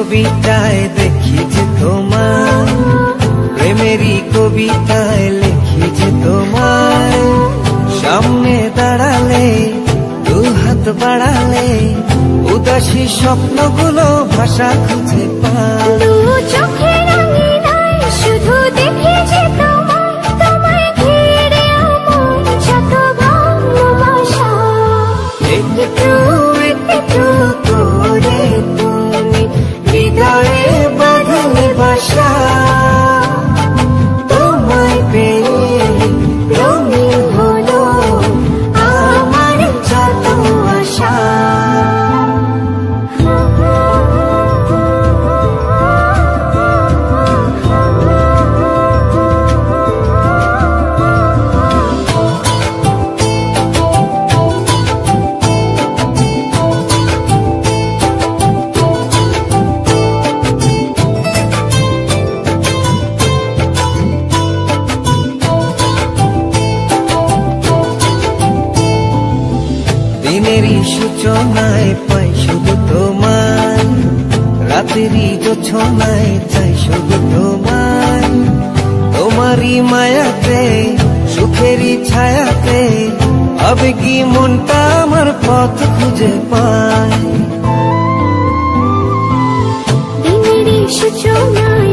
ছবিটায় দেখি যে তোমার, প্রেমেরই কবিতায় লিখি যে তোমার। সামনে দাঁড়ালে দু হাত বাড়ালে উদাসী স্বপ্নগুলো ভাষা খুঁজে পায়। দু চোখের আঙিনায় শুধু দেখি যে তোমায়, তোমায় ঘিরে আমার যত ভালোবাসা। একটু একটু করে তুমি হৃদয়ে বাঁধলে বাসা। তোমায় পেয়ে রঙিন হলো আমার যত আশা। দিনেরই সূচনায় পাই শুধু তোমায়, রাতেরই জোছনায় চাই শুধু তোমায়। তোমারই মায়াতে সুখেরই ছায়াতে আবেগী মনটা আমার পথ খুঁজে পায়। দিনেরই সূচনায়